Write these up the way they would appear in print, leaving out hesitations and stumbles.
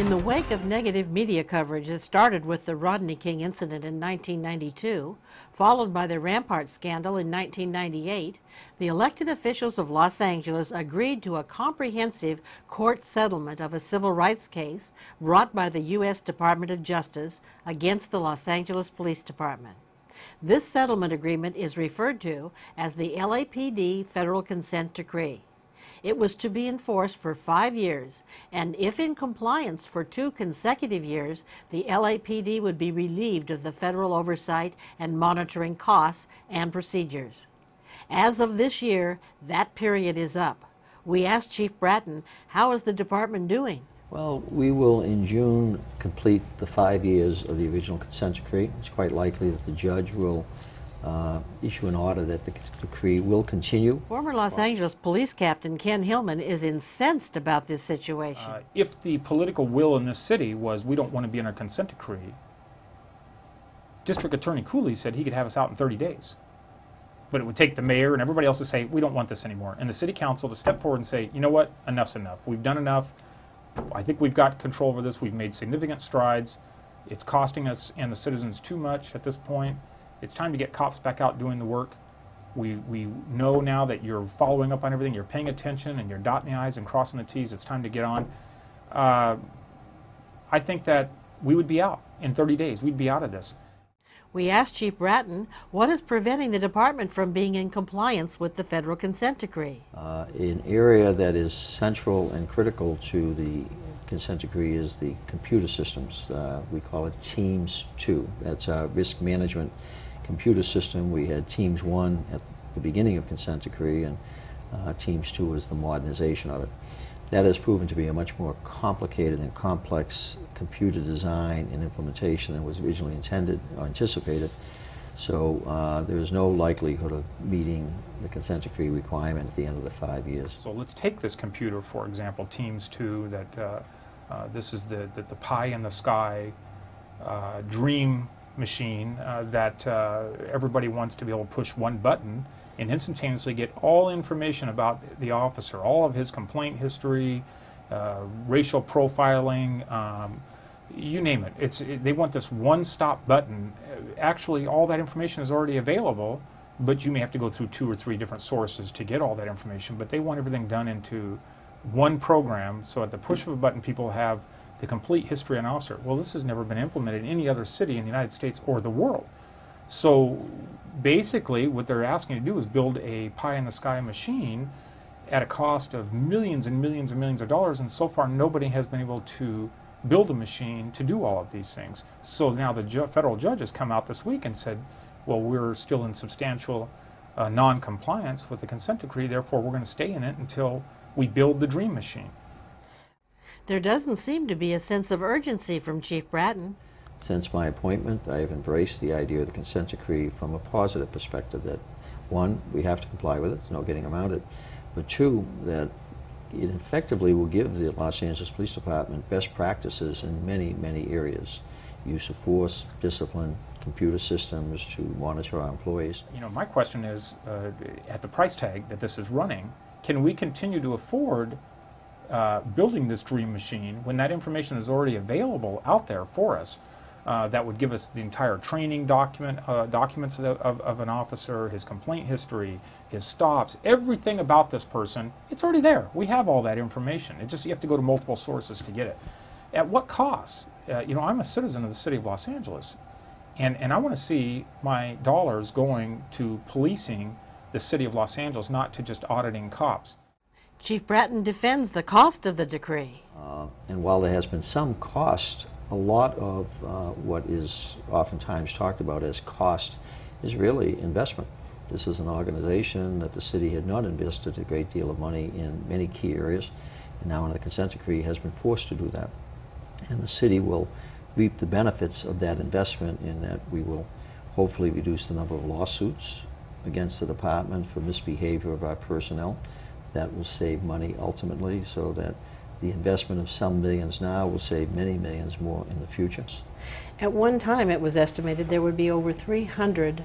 In the wake of negative media coverage that started with the Rodney King incident in 1992, followed by the Rampart scandal in 1998, the elected officials of Los Angeles agreed to a comprehensive court settlement of a civil rights case brought by the U.S. Department of Justice against the Los Angeles Police Department. This settlement agreement is referred to as the LAPD Federal Consent Decree. It was to be enforced for 5 years, and if in compliance for 2 consecutive years, the LAPD would be relieved of the federal oversight and monitoring costs and procedures. As of this year, that period is up. We asked Chief Bratton, how is the department doing? Well, we will in June complete the 5 years of the original consent decree. It's quite likely that the judge will issue an order that the decree will continue. Former Los Angeles Police Captain Ken Hillman is incensed about this situation. If the political will in this city was we don't want to be in a consent decree, District Attorney Cooley said he could have us out in 30 days. But it would take the mayor and everybody else to say, we don't want this anymore. And the city council to step forward and say, you know what, enough's enough. We've done enough. I think we've got control over this. We've made significant strides. It's costing us and the citizens too much at this point. It's time to get cops back out doing the work. We know now that you're following up on everything, you're paying attention, and you're dotting the I's and crossing the T's. It's time to get on. I think that we would be out in 30 days. We'd be out of this. We asked Chief Bratton what is preventing the department from being in compliance with the federal consent decree. An area that is central and critical to the consent decree is the computer systems. We call it Teams 2. That's our risk management computer system. We had Teams 1 at the beginning of consent decree, and Teams 2 is the modernization of it. That has proven to be a much more complicated and complex computer design and implementation than was originally intended or anticipated. So there is no likelihood of meeting the consent decree requirement at the end of the 5 years. So let's take this computer, for example, Teams 2, that this is the pie in the sky dream machine that everybody wants to be able to push one button and instantaneously get all information about the officer, all of his complaint history, racial profiling, you name it. They want this one-stop button. Actually, all that information is already available, but you may have to go through 2 or 3 different sources to get all that information. But they want everything done into one program, so at the push of a button, people have the complete history on an officer. Well, this has never been implemented in any other city in the United States or the world. So basically, what they're asking to do is build a pie-in-the-sky machine at a cost of millions and millions and millions of dollars, and so far nobody has been able to build a machine to do all of these things. So now the federal judge has come out this week and said, well, we're still in substantial non-compliance with the consent decree, therefore we're going to stay in it until we build the dream machine. There doesn't seem to be a sense of urgency from Chief Bratton. Since my appointment, I have embraced the idea of the consent decree from a positive perspective that, 1, we have to comply with it, there's no getting around it, but 2, that it effectively will give the Los Angeles Police Department best practices in many, many areas. Use of force, discipline, computer systems to monitor our employees. You know, my question is, at the price tag that this is running, can we continue to afford building this dream machine when that information is already available out there for us? That would give us the entire training documents of an officer, his complaint history, his stops, everything about this person. It's already there. We have all that information. It's just you have to go to multiple sources to get it. At what cost? You know, I'm a citizen of the city of Los Angeles, and I want to see my dollars going to policing the city of Los Angeles, not to just auditing cops. Chief Bratton defends the cost of the decree. And while there has been some cost, a lot of what is oftentimes talked about as cost is really investment. This is an organization that the city had not invested a great deal of money in many key areas, and now in the consent decree has been forced to do that. And the city will reap the benefits of that investment in that we will hopefully reduce the number of lawsuits against the department for misbehavior of our personnel. That will save money ultimately, so that the investment of some millions now will save many millions more in the future. At one time, it was estimated there would be over 300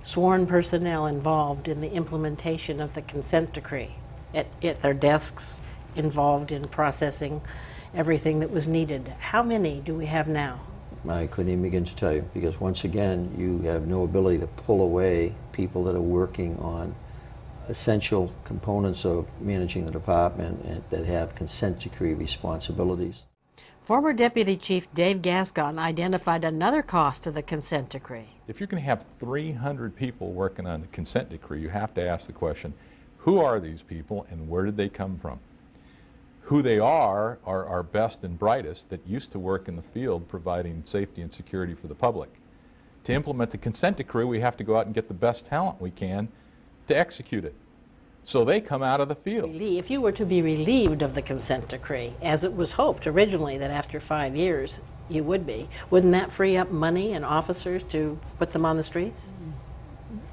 sworn personnel involved in the implementation of the consent decree at their desks, involved in processing everything that was needed. How many do we have now? I couldn't even begin to tell you, because once again, you have no ability to pull away people that are working on essential components of managing the department and that have consent decree responsibilities. Former Deputy Chief Dave Gascon identified another cost of the consent decree. If you're going to have 300 people working on the consent decree, you have to ask the question, who are these people and where did they come from? Who they are our best and brightest that used to work in the field providing safety and security for the public. To implement the consent decree, we have to go out and get the best talent we can to execute it. So they come out of the field. If you were to be relieved of the consent decree, as it was hoped originally that after 5 years you would be, wouldn't that free up money and officers to put them on the streets?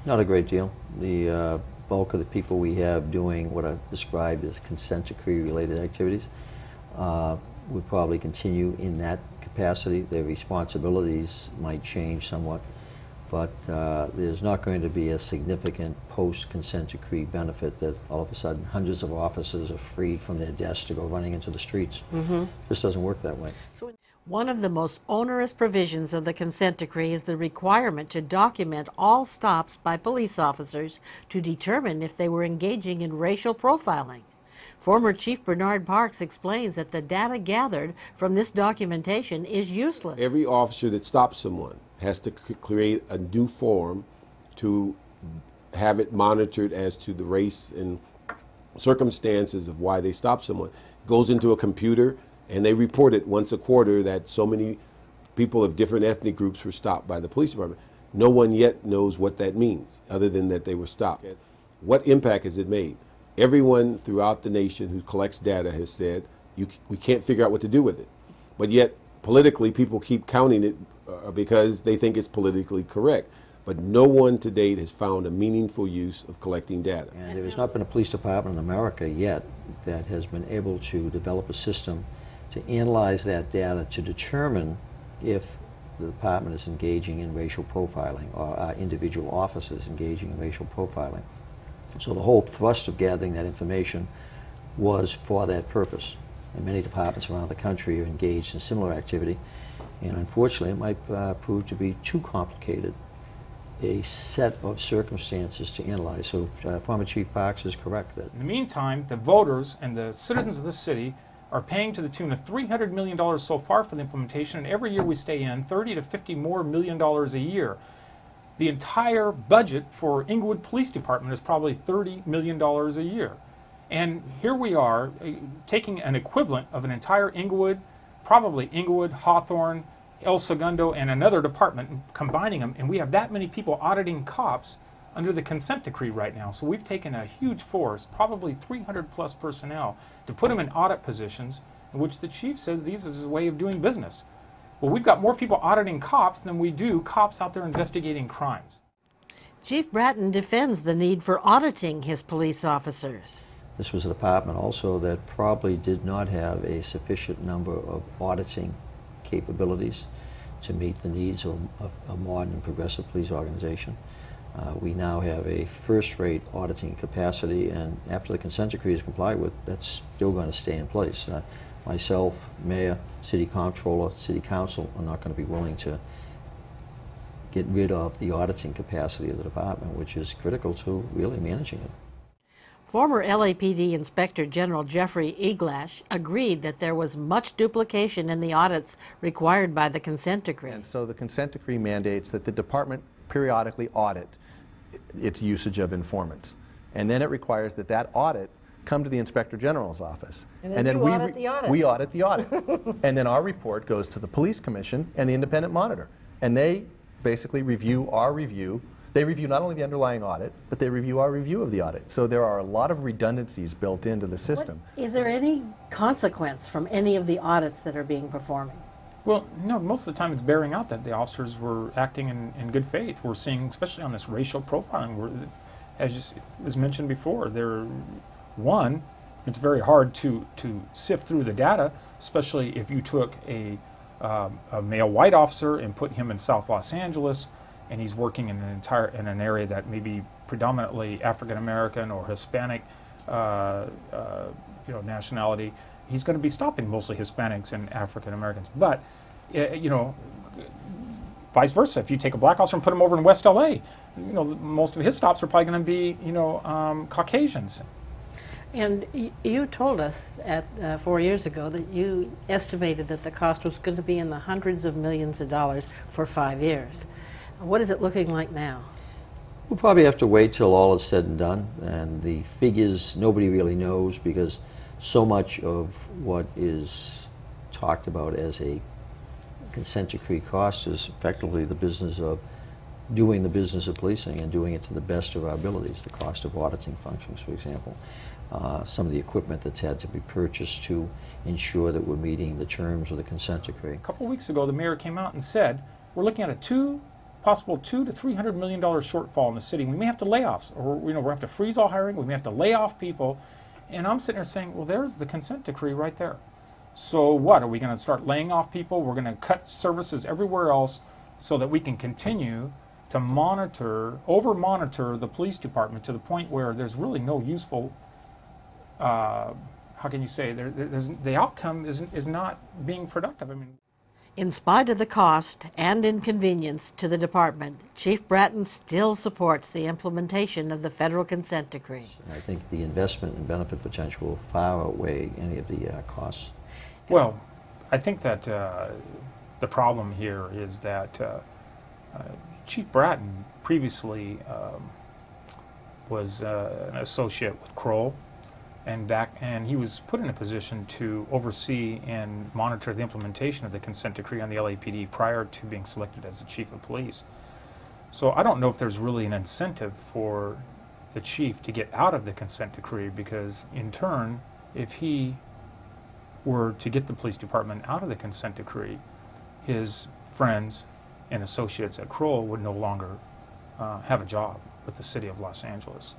Not a great deal. The bulk of the people we have doing what I've described as consent decree related activities would probably continue in that capacity. Their responsibilities might change somewhat, but there's not going to be a significant post-consent decree benefit that all of a sudden hundreds of officers are freed from their desks to go running into the streets. This doesn't work that way. So one of the most onerous provisions of the consent decree is the requirement to document all stops by police officers to determine if they were engaging in racial profiling. Former Chief Bernard Parks explains that the data gathered from this documentation is useless. Every officer that stops someone has to create a new form to have it monitored as to the race and circumstances of why they stopped someone. It goes into a computer and they report it once a quarter that so many people of different ethnic groups were stopped by the police department. No one yet knows what that means other than that they were stopped. What impact has it made? Everyone throughout the nation who collects data has said we can't figure out what to do with it. But yet politically people keep counting it because they think it's politically correct. But no one to date has found a meaningful use of collecting data. And there has not been a police department in America yet that has been able to develop a system to analyze that data to determine if the department is engaging in racial profiling or individual officers engaging in racial profiling. So the whole thrust of gathering that information was for that purpose. And many departments around the country are engaged in similar activity. And unfortunately, it might prove to be too complicated a set of circumstances to analyze. So former Chief Parks is correct that. In the meantime, the voters and the citizens of this city are paying to the tune of $300 million so far for the implementation, and every year we stay in, $30 to $50 more million a year. The entire budget for Inglewood Police Department is probably $30 million a year. And here we are taking an equivalent of an entire Inglewood, probably Inglewood, Hawthorne, El Segundo, and another department, and combining them, and we have that many people auditing cops under the consent decree right now. So we've taken a huge force, probably 300 plus personnel, to put them in audit positions in which the chief says these is his way of doing business. Well, we've got more people auditing cops than we do cops out there investigating crimes. Chief Bratton defends the need for auditing his police officers. This was a department also that probably did not have a sufficient number of auditing capabilities to meet the needs of a modern and progressive police organization. We now have a first-rate auditing capacity, and after the consent decree is complied with, that's still going to stay in place. Myself, Mayor, City Comptroller, City Council are not going to be willing to get rid of the auditing capacity of the department, which is critical to really managing it. Former LAPD Inspector General Jeffery Eglash agreed that there was much duplication in the audits required by the consent decree. And so the consent decree mandates that the department periodically audit its usage of informants. And then it requires that that audit come to the Inspector General's office. And then we audit the audit. We audit the audit. And then our report goes to the Police Commission and the Independent Monitor. And they basically review our review. They review not only the underlying audit, but they review our review of the audit. So there are a lot of redundancies built into the system. Is there any consequence from any of the audits that are being performed? Well, no, most of the time it's bearing out that the officers were acting in good faith. We're seeing, especially on this racial profiling, as was mentioned before, it's very hard to sift through the data, especially if you took a male white officer and put him in South Los Angeles, and he's working in an area that may be predominantly African American or Hispanic nationality, he's going to be stopping mostly Hispanics and African Americans. But, you know, vice versa. If you take a black officer and put him over in West LA, you know, most of his stops are probably going to be, you know, Caucasians. And you told us 4 years ago that you estimated that the cost was going to be in the hundreds of millions of dollars for 5 years. What is it looking like now? We'll probably have to wait till all is said and done, and the figures nobody really knows, because so much of what is talked about as a consent decree cost is effectively the business of doing the business of policing and doing it to the best of our abilities. The cost of auditing functions, for example, some of the equipment that's had to be purchased to ensure that we're meeting the terms of the consent decree. A couple of weeks ago, the mayor came out and said, we're looking at a possible $200 to $300 million shortfall in the city. We may have to layoffs, or you know, we'll have to freeze all hiring. We may have to lay off people. And I'm sitting there saying, well, there's the consent decree right there. So what, are we going to start laying off people? We're going to cut services everywhere else so that we can continue to over-monitor the police department to the point where there's really no useful, how can you say, the outcome is not being productive. I mean, in spite of the cost and inconvenience to the department, Chief Bratton still supports the implementation of the federal consent decree. I think the investment and benefit potential will far outweigh any of the costs. Well, I think that the problem here is that Chief Bratton previously was an associate with Kroll, and he was put in a position to oversee and monitor the implementation of the consent decree on the LAPD prior to being selected as the chief of police. So I don't know if there's really an incentive for the chief to get out of the consent decree, because in turn, if he were to get the police department out of the consent decree, his friends and associates at Kroll would no longer have a job with the city of Los Angeles.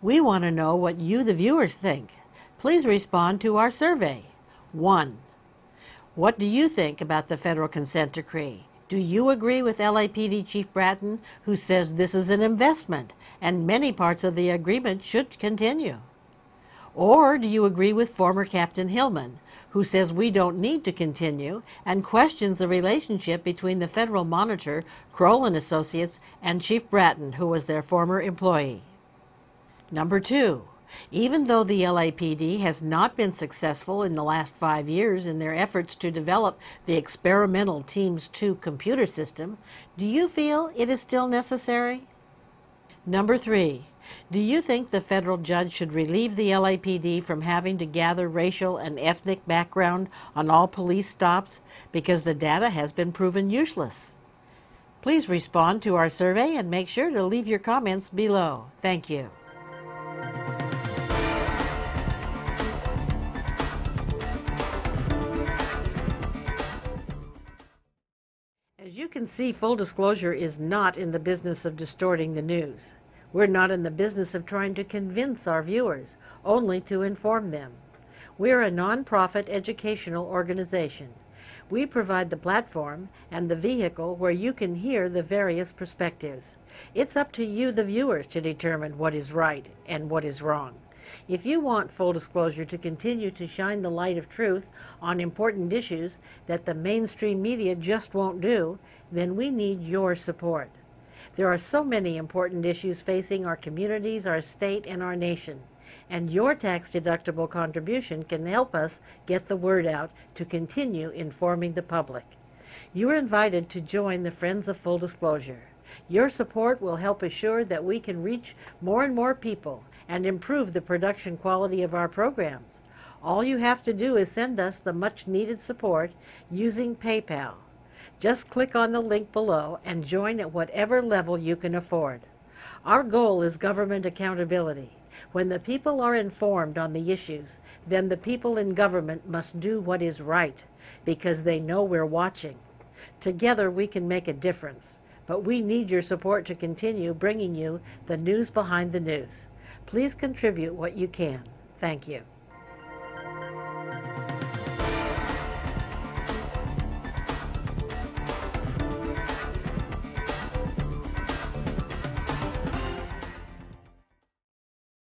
We want to know what you, the viewers, think. Please respond to our survey. 1. What do you think about the federal consent decree? Do you agree with LAPD Chief Bratton, who says this is an investment and many parts of the agreement should continue? Or do you agree with former Captain Hillman, who says we don't need to continue and questions the relationship between the federal monitor, Kroll Associates, and Chief Bratton, who was their former employee? Number 2, even though the LAPD has not been successful in the last 5 years in their efforts to develop the experimental Teams 2 computer system, do you feel it is still necessary? Number 3, do you think the federal judge should relieve the LAPD from having to gather racial and ethnic background on all police stops because the data has been proven useless? Please respond to our survey and make sure to leave your comments below. Thank you. As you can see, full disclosure is not in the business of distorting the news. We're not in the business of trying to convince our viewers, only to inform them. We're a nonprofit educational organization. We provide the platform and the vehicle where you can hear the various perspectives. It's up to you, the viewers, to determine what is right and what is wrong. If you want full disclosure to continue to shine the light of truth on important issues that the mainstream media just won't do, then we need your support. There are so many important issues facing our communities, our state, and our nation, and your tax-deductible contribution can help us get the word out to continue informing the public. You are invited to join the Friends of Full Disclosure. Your support will help assure that we can reach more and more people and improve the production quality of our programs. All you have to do is send us the much-needed support using PayPal. Just click on the link below and join at whatever level you can afford. Our goal is government accountability. When the people are informed on the issues, then the people in government must do what is right, because they know we're watching. Together we can make a difference, but we need your support to continue bringing you the news behind the news. Please contribute what you can. Thank you.